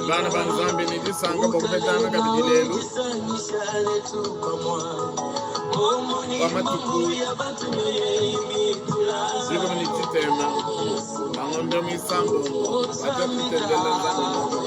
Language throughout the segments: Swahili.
Bana banzambi ni disanga bokupetana kabidilelu wamatuku ziko minititema bangondo misambo atakutendela zangu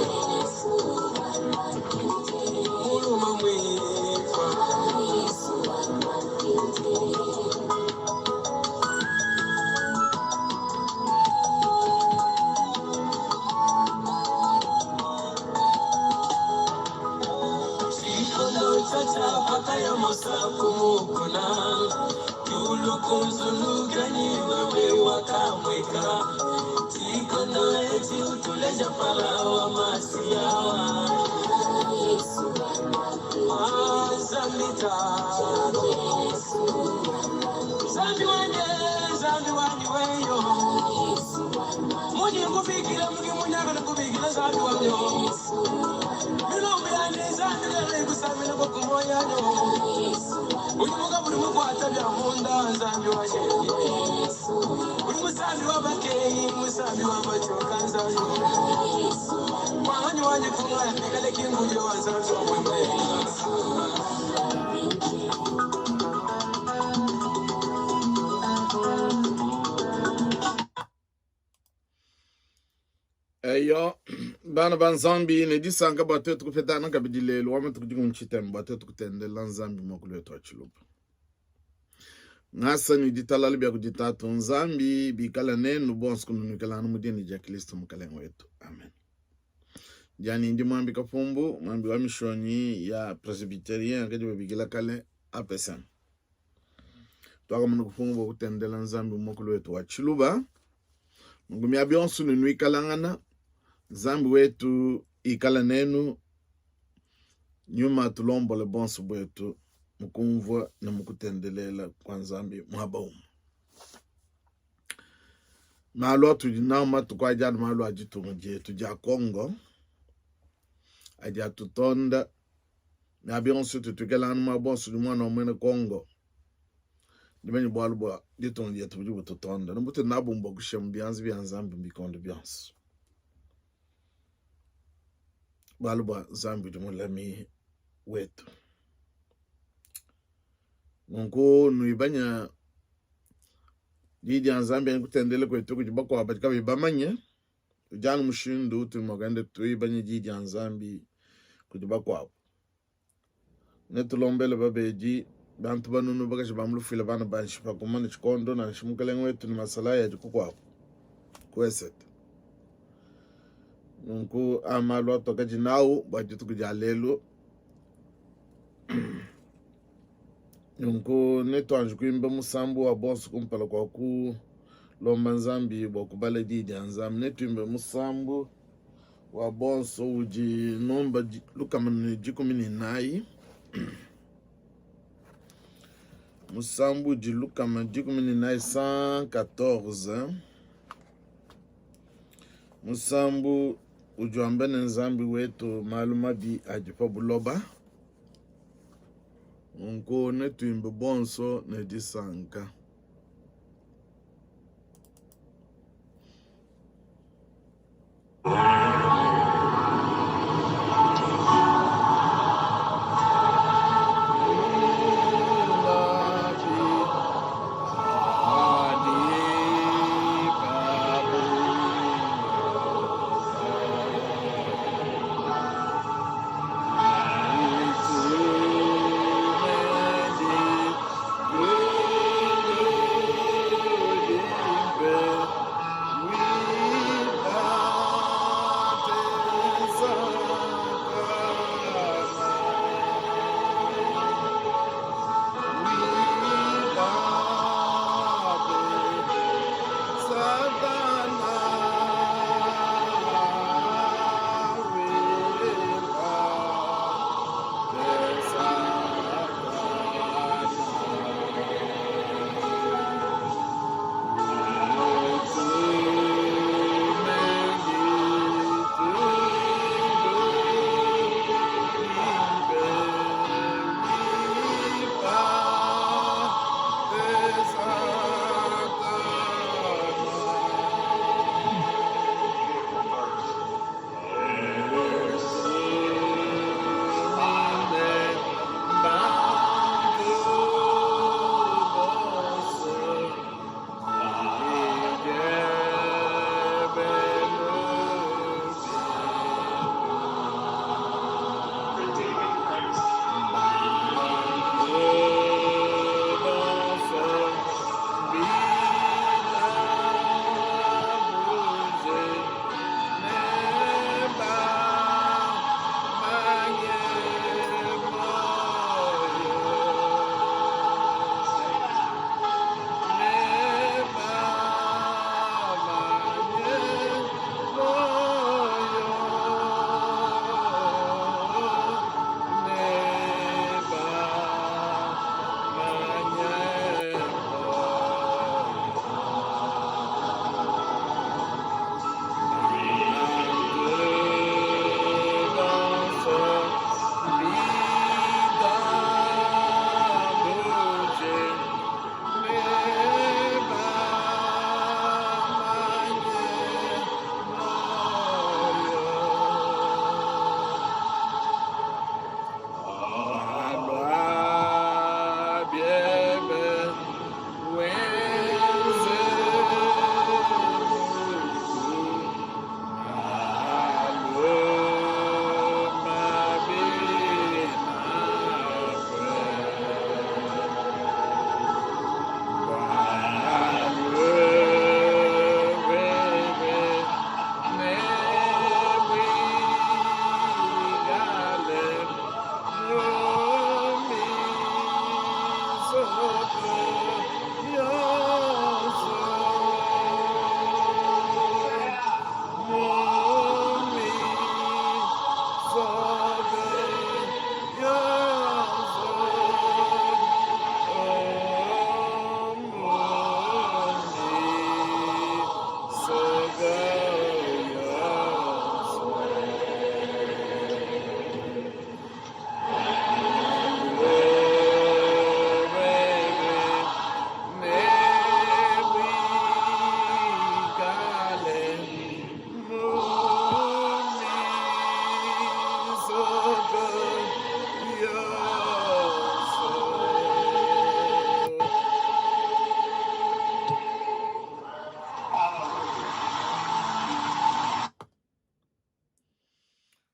Eyo bana banzambi ne disanga batetu kufetana kabidilelo wamatuku jikunchitem batetu kutendela nzambi mwakuletu achilupa ngasa ni ditalali bya kujitatu nzambi bikala nenu bonsko nunikala numudini ja Kristo mkalengo wetu amen. Jani ndi mwambi kafumbu mwambi wa mishoni ya presbyterien kajiwe bigila kale apesen twaka munu kufumbu kutendela nzambi mwakuletu achiluba ngumi abionsu nuikalangana nzambi wetu ikala nenu nyuma tulombole bonso bwetu mukumvwa na mukutendelela kwa nzambi mwabaumu malu atujinama tukwajana malu ajitunje tuja Kongo aja tutonda na bionso tutukelana mabonso di mwana omwene Kongo dimenyi bwalu bwa ditunje tubuju tutonda numbuti nabumba kushembianzi bya nzambi mbikondo byanso balba zambi dumulami wetu ngongo nuibanya jidi anzambi kutendele kwetu kujibako abatika bibamanye ujana mushindu tumogande tuibanye jidi anzambi kujibako abo netulombele babeji bantu banunu bagashi bamlufile bana banshipa kumana chikondo na shimukalengo wetu ni masala ya jikuko abo kwesete nunku amalo toka jinau bajitu kujalelo nunku neto anjukwimba musambu wa bonsu kumpala kwa ku lomba nzambi bokubale didi anzambi neto imbe musambu wa bonsu uji nomba lukamani jikumini nai musambu uji lukamani jikumini nai 114 musambu ujuambene nzambi wetu maluma bi ajipa buloba nko netu imbe bonso ne disanka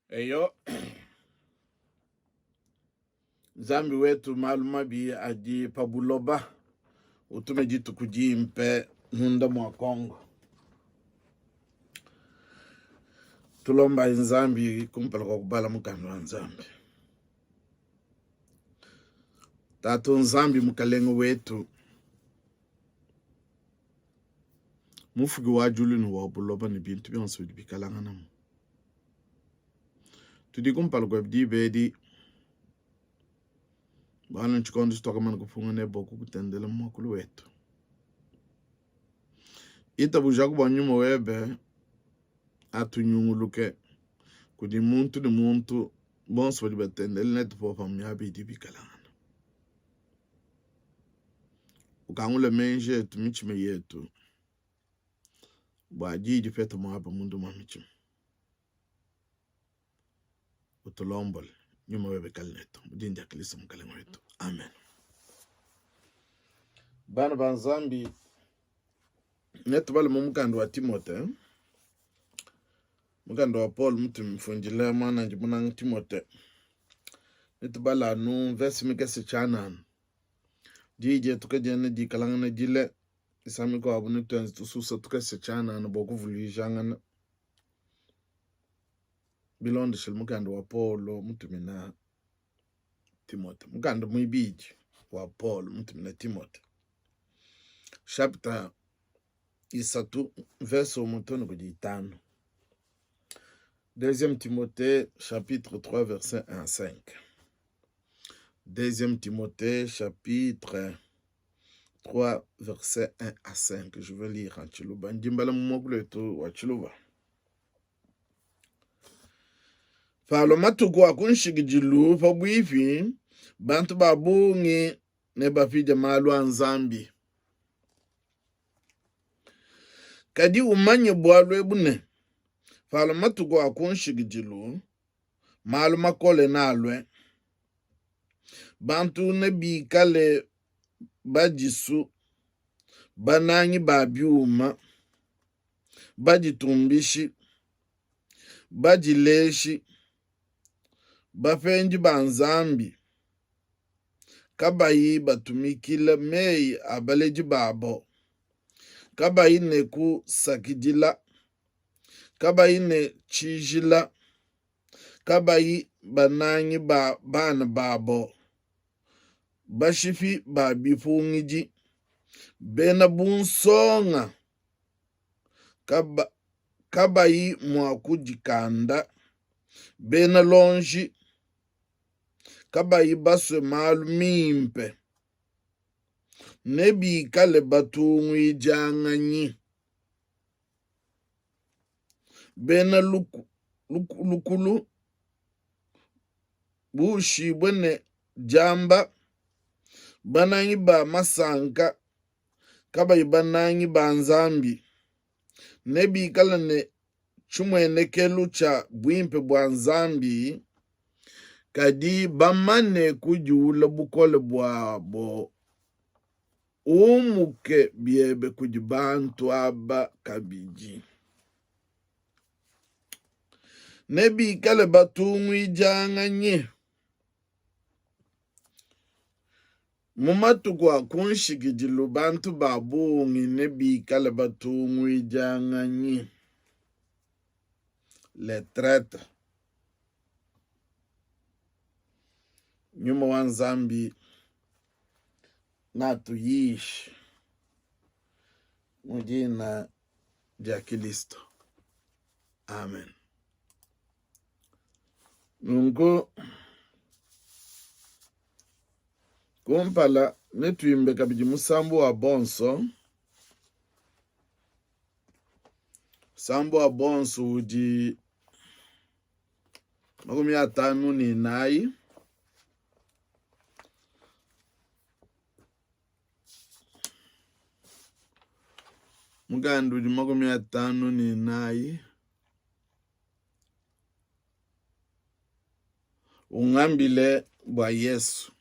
Eyo Zambi wetu maluma bi adi pabuloba utume jitu kujimpe nunda mwa Kongo. Tulomba nzambi kumpala kwa kubala mukando wa nzambi. Tatu nzambi mukalengo wetu. Mufugi wajulu ni wabuloba ni bintu bionso bikalangana mu. Tudi kumpala kwa bidi bedi. Bana nchikondo stoka mana kufunga nebo kukutendele mwakulu wetu. Ita bujaku banyuma webe atu nyunguluke kudi muntu ni muntu bonso wadi batendele netu popa myabi di bikalangana. Ukangule menje yetu michime yetu bwajiji fetu mwaba mundu mamichime utulombole nyuma webe kalineto mudinja kilisa mkalengo wetu. Amen. Bana banzambi netu bali mumukando wa Timote mukando wa Paul mutu mfunjile mwana njimuna Timote netu bala anu vesi mikesi chana jije tukajene di kalangana jile isami kwa abu netu yanzi tususa tukesi chana na boku vulishangana bilondo shil mukando wa Paul mutu mina Timote mukando muibiji wa Paul mutu mina Timote chapter isatu verso mutono kudi 5. Deuxième Timothée chapitre 3 verset 1 à 5. Deuxième Timothée chapitre 3 verset 1 à 5. Je vais lire en Chiluba. Ndimbala mmoguletu wa Chiluba. Falo matuku akunshigjilu pabwifi bantu babungi ne bafija malu anzambi. Kadi umanye bwalo ebune. Falo matuku akunshigjilu malu makole nalwe. Bantu ne bikale bajisu bananyi babyuma bajitumbishi bajileshi bafenji banzambi kabayi batumikila mei abaleji babo kabayi ne ku sakidila kabayi ne chijila kabayi bananyi bana babo bashifi babifungiji bena bunsonga kabayi mwakujikanda bena lonji kabayi baswe malu mimpe nebi kale batungwi janganyi bena lukulu bushi bwene jamba bananyi ba masanka kabayi bananyi banzambi nebi kale ne chumwene kelu cha bwimpe bwa nzambi kadi bamane kujula bukole bwabo umuke biebe kujibantu aba kabiji nebi kale batungwi janganye mumatuku akunshigjilu bantu babungi nebi kale batungwi janganye les traîtres nyuma wa nzambi na tuishi mujina ja Kristo. Amen. Nungu kumpala netwimbe kabiji musambu wa bonso. Sambu wa bonso udi 54. Muganda udi 54. Ungambile bwa Yesu.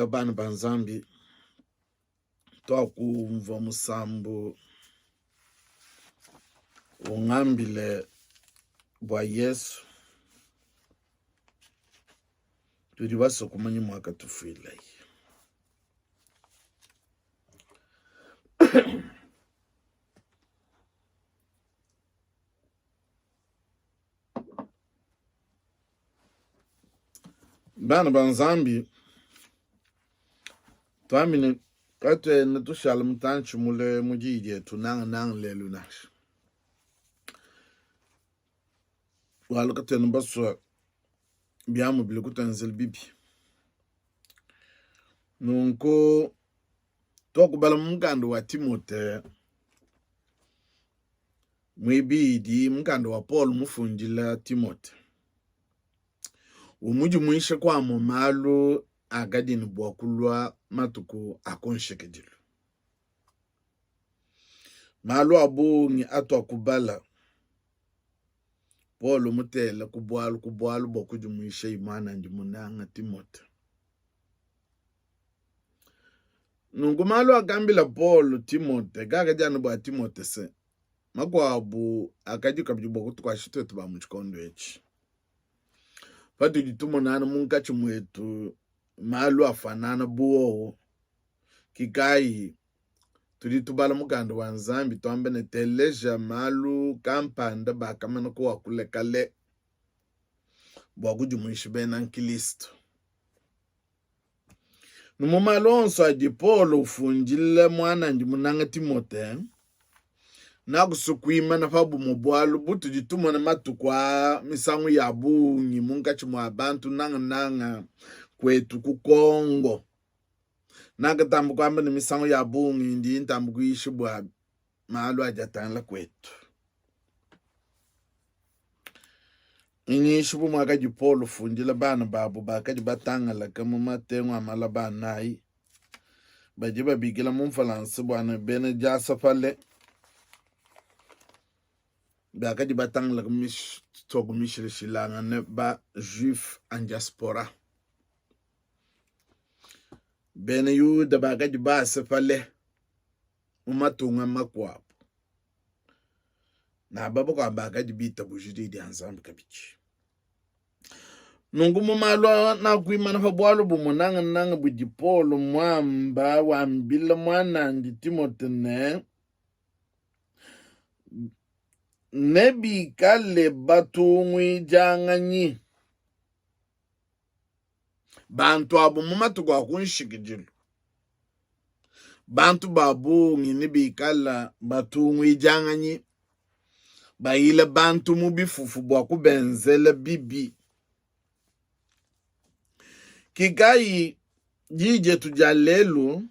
ya bana banzambi twakumva musambo ungambile bwa Yesu turi basokumanye mwaka tufile bana banzambi twamine katwe netushala mutanchi mule mujije tunanga lelu nash walo katwe nbaso biamu bile kutanzel bibi nunko tokubala mungando wa Timote mwibidi mungando wa Paul mufunjila Timote umuji muishe kwa momalo agadini bwakulwa matuku akonshekedilu malo abungi atwa kubala Paul mutela kubwalu bokuji muishe imana njimunanga Timote nungu malo agambila Paul Timote gaga jana bwa Timote se makwabu akaji kabjibo kutukwa shitetu ba mchikondo echi patu jitumo nana munkachi mwetu malo afanana buo kikai tulitubala mugando wa Nzambi twambene teleja malo kampanda bakamana ko wakulekale bwa kujumuisha bena nkilisto numumalonso adi Paul ufunjile mwana njimunanga Timote nakusukwima na fabu mubwalu butu jitumo na matukwa misangu ya bungi munkachi mwa bantu nanga kwetu kukongo nakatambu kwamba ni misango ya bungi ndi ntambu kuishi bwa malo ajatangla kwetu inyishi bu mwakaji Paul funjila bana babu bakaji batangala kama matengo amala banai bajiba bigila mumfalansi bwana bene jasa fale bakaji batangala kumish togu mishiri shilanga ne ba juif en diaspora bene yuda bakaji basa fale umatunga makwapo na baba kwa bakaji bita bujidi di Nzambi kabichi nungu mumalo na kuimana fabwalo bumunanga budi Paul mwamba wambila mwana ndi Timote nebi kale batungwi janganyi bantu abu mumatu kwa kunshikijilu bantu babu nebi kala batungwi janganyi bayile bantu mubifufu bwa kubenzele bibi kikai jije tujalelu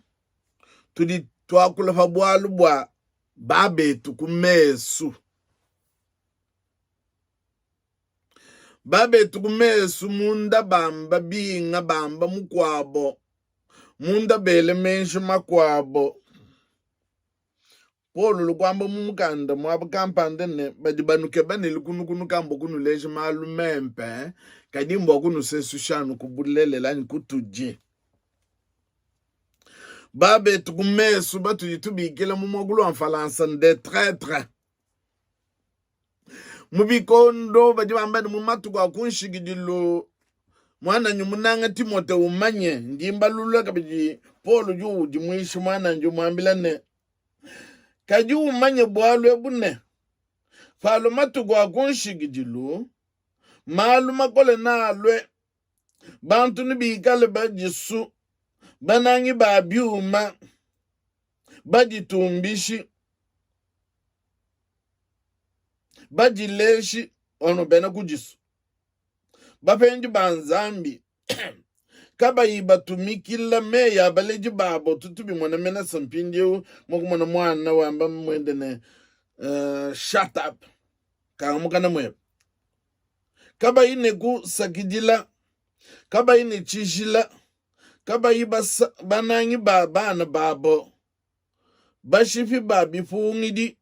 tudi twakula fabwalu bwa babe tukumesu babe tukumesu munda bamba binga bamba mukwabo munda bele menshi makwabo Paul lukwamba mumukanda mwaba kampande ne badibanuke baneli kunu kambo kunu leje malu mempe kadimbo kunu sesushanu kubulele lani kutuji babe tukumesu batu yitubikila mumogulu anfalansa nde traître mubikondo badibamba mumatu kwa kunshigidilo mwana nyumunanga Timote umanye ndimba lulwa kabiji Paul juu jimwishi mwana njumwambila ne kaji umanye bwalwe bune falo matugwa kunshigijilu malu makole nalwe bantu nibikale bajisu banangi babyuma bajitumbishi bajileshi ono bena kujisu bapenji banzambi kaba yibatumikila meya baleji babo tutubi mwana mena sampindiu mwana mwana wamba mwende ne shut up kaamukana mwe kaba ine ku sakidila kaba ine chishila kaba yibasa banangi babana babo bashifi babifungidi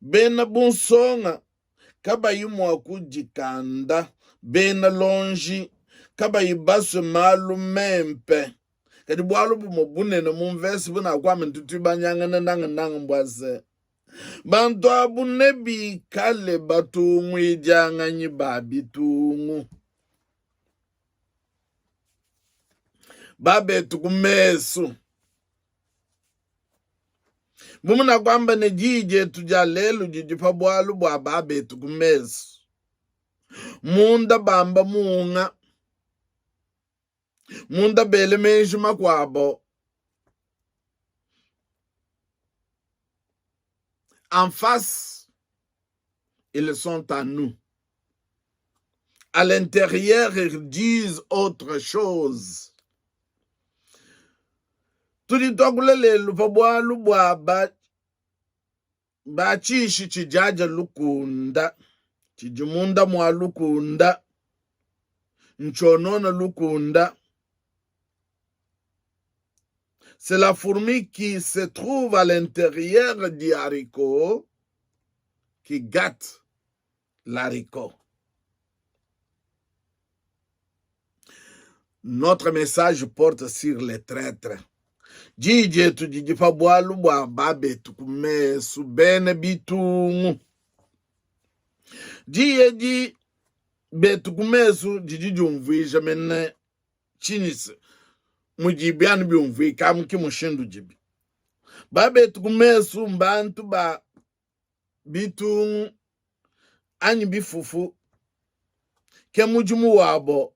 bena bunsonga kaba yimwa kujikanda bena lonji kaba yibaswe malu mempe kadi bwalu bu mobune na mumvesi buna kwa mtutu banyanga nang mbwase bantu abune bikale batungu ijanga nyibabitungu babetu kumesu bumuna kwamba ne jije tujalelu jijipa bwalu bwa babetu kumesu munda bamba munda bele menji makwabo en face ils sont à nous. À l'intérieur, ils disent autre chose. Tudi togulele lupabwa lubwa ba chishi chijaja lukunda. Chijimunda mwa lukunda. Nchonona lukunda. C'est la fourmi qui se trouve à l'intérieur du haricot qui gâte l'haricot. Notre message porte sur les traîtres. Jije tu jijipa bwalu bwa babe tukume subene bitungu. Ji betukume su jijijumvuisha mene chinis. Mujibiani biumvui kamuki mushindu jibi. Babe tukume su mbantu ba bitungu anyi bifufu ke mujimu wabo.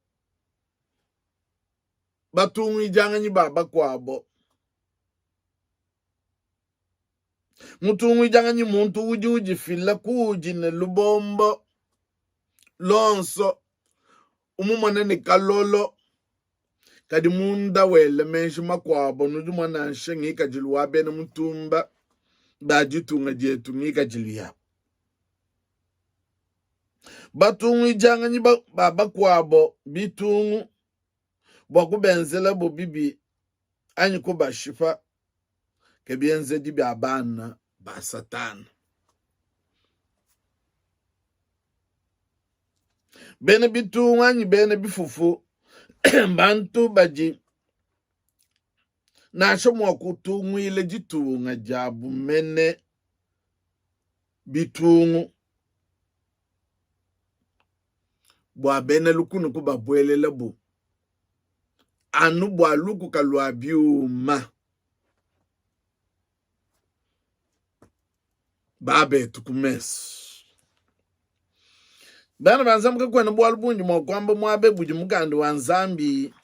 Batungu ijanga nyi baba kwabo. Mutungu ijanga nyi muntu uji fila kuji ne lubombo. Lonso. Umumane ni kalolo. Kadi munda wele menshi makwabo. Nujumana nshengi kajiluwa bene mutumba. Bajitunga jetu ngi kajiluya. Batungu ijanga nyi baba kwabo. Bitungu. Boku benzela bo bibi anyi ko ba shifa ke bienze di bi abana ba satan bene bitu anyi bene bifufu bantu baji na shomo kutu ngwile jitu ngajabu mene bitungu bwa bene lukunu ko babwelele bu anu bwa luku kalwa biuma babe tukumesu bana banzamka kwena bwa lubunji mwa kwamba mwabe buji mugandi wa nzambi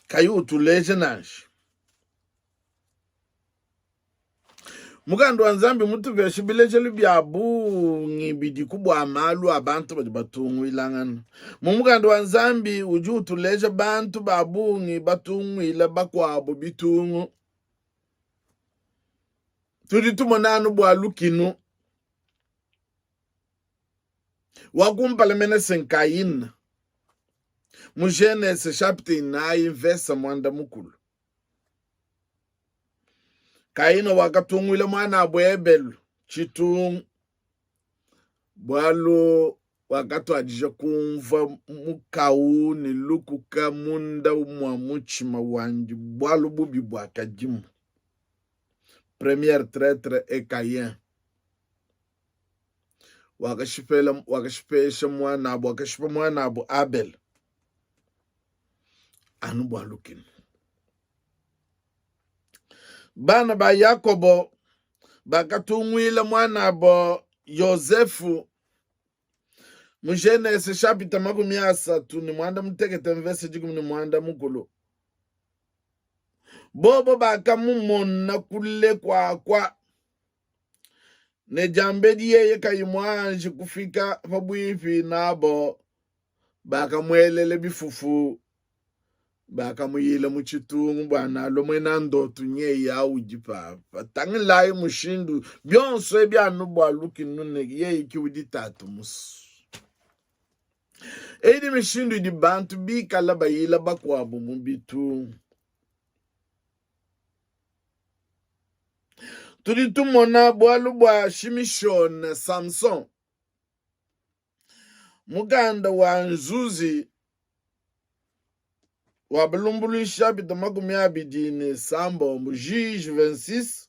kayutu leje nashi mugandi wa nzambi mutu veshi bileje libyabu ngibidi kubwa amalu abantu batungu ilangana mugandi wa nzambi ujutu leje bantu babu ngibatungu ila bakwabo bitungu tudi tumonanu bwa lukinu wakumpala mene senkayin Genèse chapitre 9 verse mwanda mukulu Kaino wakatungu ile mwana abwebelu chitungu bwalo wakatu ajija kumva mukau ni lukuka munda umwa muchima wanji bwalo bubi bwakajimu première traître et Caïn wakashipesha mwana abu wakashipa mwana abu Abel anu bwalukinu bana ba Yakobo bakatungwile mwana abo Yosefu Genèse chapitre 3 ni mwanda mutekete verse 10 ni mwanda mukulu bobo bakamumona kule kwa ne jambedi yeye kayimwanji kufika pabwifi nabo bakamwelele bifufu bakamuyila muchitungu bwana lomwena ndotu nye ya ujipa tangilai mushindu byonso ebyanu bwalukinu ne yeye kiwiditatu musu edi mishindu di bantu bikala bayila bakwabo mubitu tudi tumona bwalu bwa Shimishon Samson muganda wa nzuzi Wabelumbulisha bita makumi abidi ne sambo mu Juge 26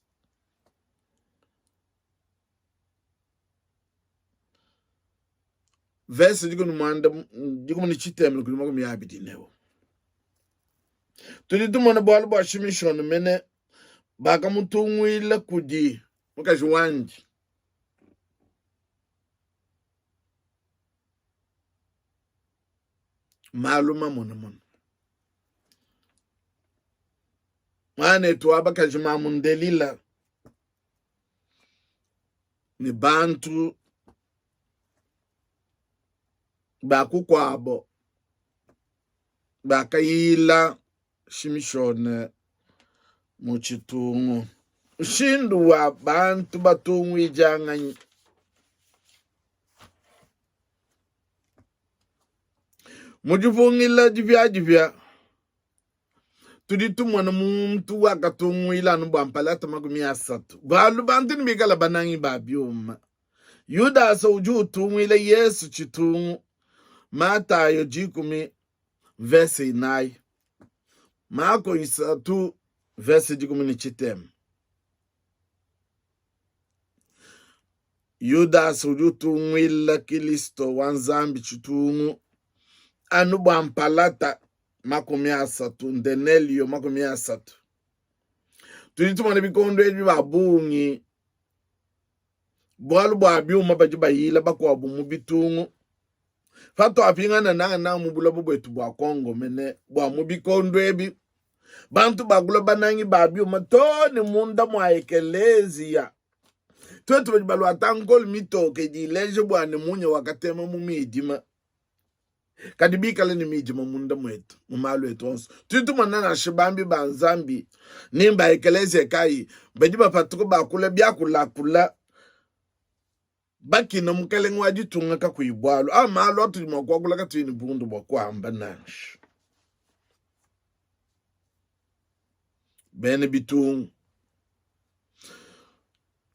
verse digo ni chitemle kuli makumi abidi newo. Tudi tumona bwala bwa shimishon mene baka mutungwila kudi mukajwanji. Maluma mona. Mane tuwaba kajima mundelila ni bantu bakukwabo bakayila shimishone muchitungu. Ushindu wa bantu batungu ijanganyi. Mujifungila jivya. Tudi tumwana muntu wakatungu ila nubampalata makumi asatu. Balu bantu nibigala banangi babyuma. Yuda sa uju tungu ila Yesu chitungu. Matayo jikumi verse 9. Marko isatu verse jikumi ni chitem. Yuda sa uju tungu ila Kilisto wanzambi chitungu. Anubampalata makumi asatu ndenelio makumi asatu. Tulitumana bikondo ebi babungi bwalu bwa byuma bajiba yila bakwa bumu bitungu. Fato apingana na mubula bwetu bwa Kongo mene bwa mubikondo ebi bantu bagula banangi ba byuma toni munda mwa ekelezia. Twetu bajibalu atankol mitoke di leje bwa ni munye wakatema mumidima. Kadibika le ni mijima munda mwetu mumalu etu onso. Tutumana na shibambi banzambi nimba ekeleze kai bajiba patuko bakula byakula baki na mukalengu wajitunga kakuibwalu malu atu makwakula katwini bundu bakwamba nash bene bitungu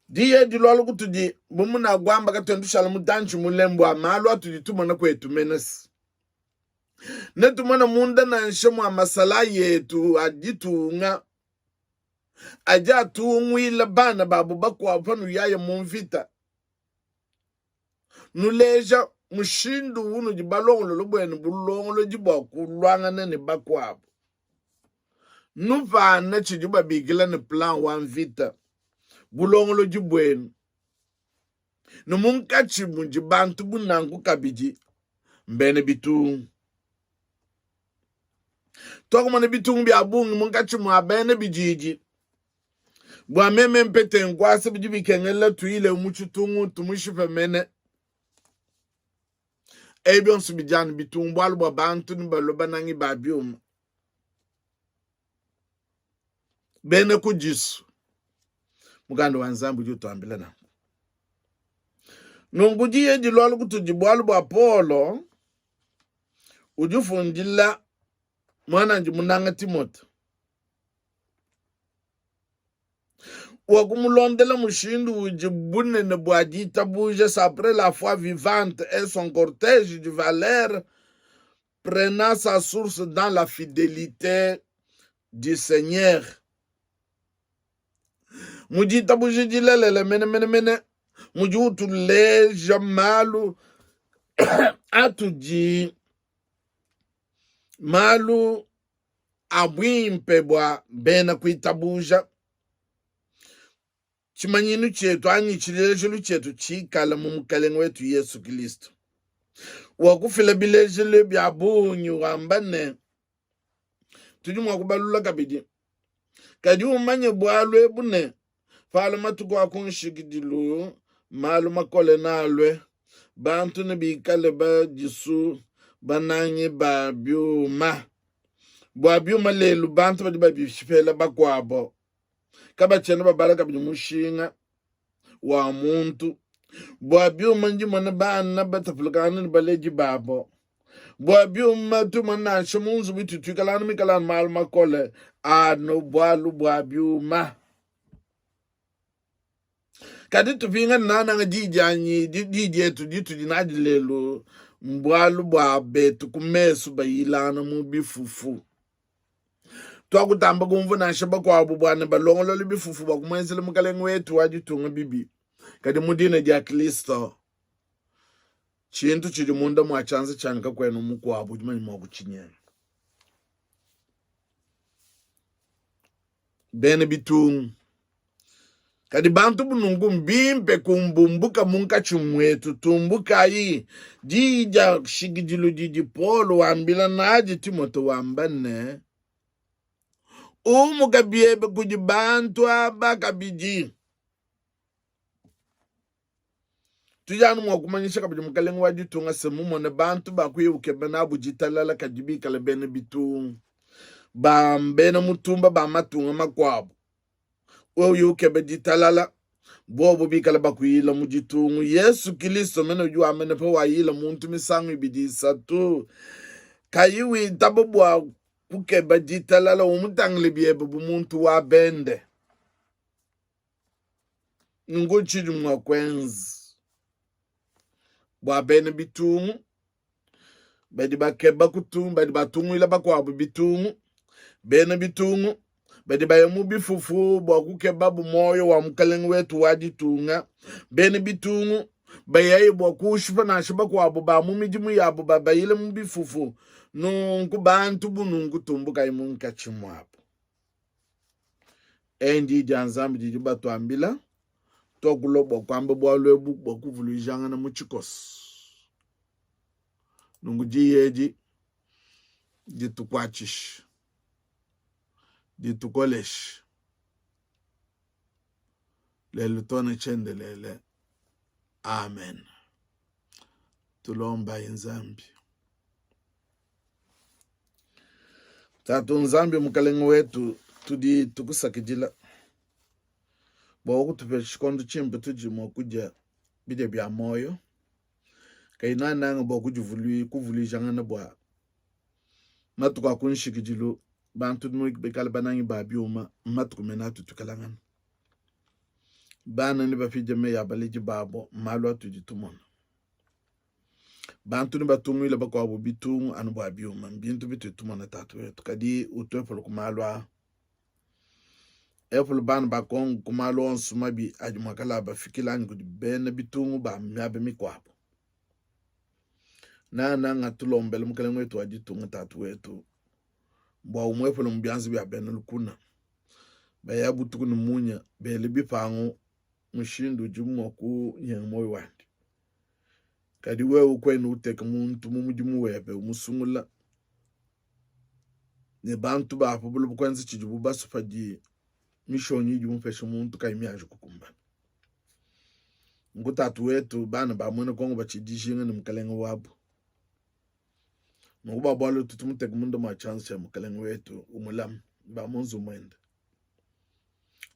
diye dilwalu kutudi bumuna gwamba katwendu shalamu danchu mulembu malu atu ditumana kwetu menes. Netumana munda na nshemu amasala yetu ajitunga aja tuungwila bana babu bakwa panu yaya mumvita nuleja mushindu unu jibalongolo lobwene bulongolo jibwa kulwanga nene bakwabo nuvana chijuba bigila ne plan wanvita bulongolo jibwene numunkachi munjibantu bunangu kabiji mbene bitungu. Toko mwane bitungu bia bungi munkachi mwabene bijiji. Bwa meme mpete nkwase bijibi kengele tuile umuchutungu tumushife mene. Ebi onsu bijani bitungu bwalu bwa bantu nibaloba nangi babiuma. Bene kujisu. Mugando wanzambu juto ambile na. Nungujie jilwalu kutujibwalu bwa polo. Ujufundila mwana njimunanga Timote. Wakumulondela mushindu ujibune ne boadita bouge après la foi vivante et son cortège de valeur prenant sa source dans la fidélité du Seigneur. Mujita bouge dilele mene mujutu le jamalu atuji malu abwimpe bwa bena kuitabuja chimanyinu chetu anyichilejelu chetu chikala mumukalengu wetu Yesu Kristo wakufila bilejele bya bunyu wambane tujumwa kubalula kabidi kadi umanye bwalu ebune fala matuko akunshikidilo malu makole nalwe bantu ne bikale ba jisu bananye ba byuma bwa byuma lelu bantu badi bishifela bakwabo kaba chene babala kabidi mushinga wa muntu bwa byuma njimana bana batafulukana baleji babo bwa byuma tumana shomunzu bitutukalana mikalana mal makole ano bwalu bwa byuma kadi tupinga nana nga jijanyi jijetu jitu jinadilelo mbwalu bwa betu kumesu bayilana mubifufu twakutamba kumvunasha bakwabo bwana balongolole bifufu bakumwenzele mukalenge wetu wajitunga bibi kadi mudina ja Kristo chintu chili munda mwachanza chanika kwenu mukwabo jimanyi mwakuchinyana bene bitungu kadi bantu bunungu mbimpe kumbumbuka munka chumwetu tumbuka yi jija shigijilu jiji Polo wambila naji Timoto wambane kabiebe kuji bantu aba kabiji tujanu mwakumanyisha kabiji mukalenge wajitunga semumo ne bantu bakuye ukebena abujitalala kajibi kale bene bitungu bambene mutumba bamatunga makwabo ukebe jitalala bobo bikala bakuyila mujitungu Yesu Kristo mene ujua amene pa wayila muntu misangu ibidisa tu kayiwi tabobwa kukeba jitalala umutangle biebe bumuntu wa bende nguchiju mwakwenzi bwa bene bitungu bedi bakeba kutungu bedi batungu ila bakwabo bitungu bene bitungu bedi bayemu bifufu bwa kukeba bumoyo wa mukalenge wetu wajitunga bene bitungu bayayi bwa kushifa na shiba kwabo ba mumijimu yabo babayile mu bifufu nunku bantu bunungu tumbuka imunka chimwapo endi janzambi didi batwambila tokulobo kwamba bwalwebu bwakuvulujanga na muchikosi nungu jiyeji jitukwachish ditukolesh lelo tona chendelele amen tulomba inzambi tatu nzambi mukalenge wetu tudi tukusakijila bwakutupe chikondo chimbe tujimo kuja bide bya moyo kainananga kuvulujanga na bwa matuka kunshikijilo bantu bekala banangi babiuma matukumena tutukalangana bana ni bafije me ya baliji babo malwa tujitumona bantu ni batungu ile bakwabo bitungu anu babiuma bintu bitutumona tatu wetu kadi utwepolo kumalwa efulu bana bakong kumalwa onsumabi ajumakala bafikilani kudi bene bitungu ba myabe mikwabo na ngatulombele mukalenge wetu wajitungu tatu wetu bwa umwefolo mbyanzi bya bene lukuna baya butuku ni munya bele bipango mushindu jumu ku nyemoyo wandi kadi we ukwenu uteka muntu mumujimu webe umusungula ne bantu bapo bulu kwanzi chijubu basufaji mishonyi jumu pesho muntu kaimyaje kukumbana ngutatu wetu bana bamwene kongo bachidishinga ni mukalenge wabo nukuba bwalo tutumutek mundo ma chance ya mukalenge wetu umulam ba munzu mwende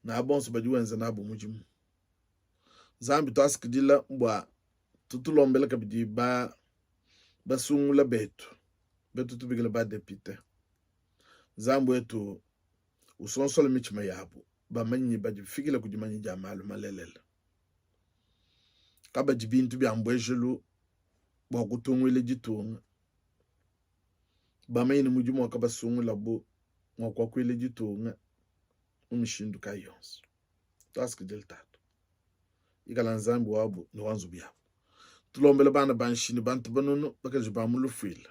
na bonso bajuwenza nabo mujimu zambi twaskidila mbwa tutulombela kabidi basungula betu tubigila ba depute zambu wetu usonsole michima yabo bamanyi bajifikila kujimanyi jamalu malelela kaba jibintu byambwejelu bwa kutungwile jitunga bamayini mujimu wakabasungula bo ngokwakwile jitunga umishindu kayonso twaskidila tatu ikala nzambi wabo ni wanzu byabo tulombele bana banshini bantu banono bakaje bamulufila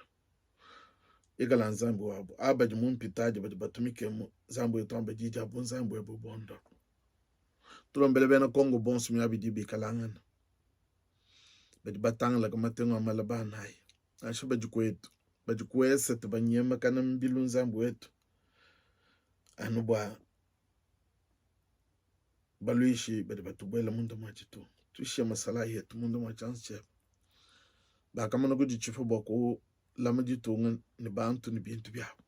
ikala nzambi wabo abaje mumpitaje baje batumikemo zambo yetomba jija bonzambo yabo bondo tulombele bena Kongo bonsu myabidi bikalangana baje batangala kamatengo amala banai asho baje kwetu baje kwese tubanyema kana mbilu nzambo wetu anubwa baluishi baje batubwela mundo machitu tushie masala yetu mundo machanse bakamana kujichifu bako lamajitunga ni bantu ni bintu byabo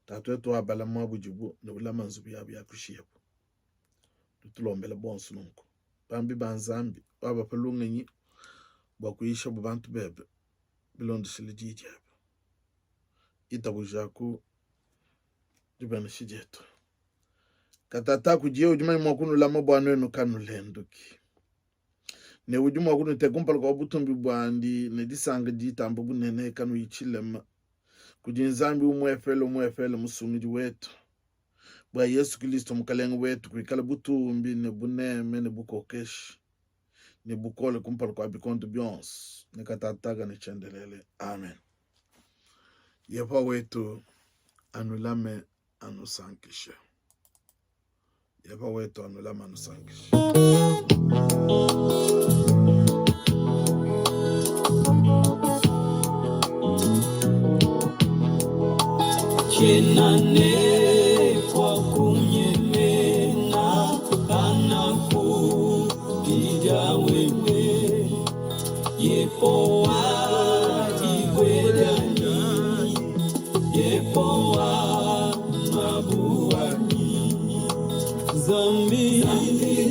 tatu yetu abala mabujibu ni ulama nzubu yabo yakushiyepo tutulombela bonsu nunku bambi banzambi baba palunga nyi bakuisha bantu bebe bilondo shilijiji yabo itabujaku jibana shijetu katata kujie ujuma mwakunu lama bwana wenu kanu lenduki ne ujuma wakunu tekumpala kwa butumbi bwandi ne disanga jitambo bunene kanu yichilema kujinzambi umwefele musumiji wetu bwa Yesu Kristo mukalenga wetu kwikala butumbi ne buneme ne bukokeshi ne bukole kumpala kwa bikonto byonse ne katataga ne chendelele. Amen. Yepa wetu anulame anusankishe. Yepa wetu anulame anusankishe. Kenane kwa kunyemena anaku dija wewe yepo wa igwedani yepo wa mabuani zambi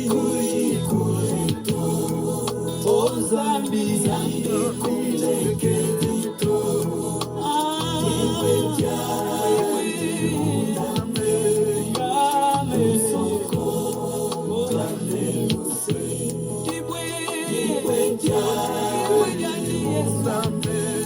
kuikuleto o zambi kuleketo Zambi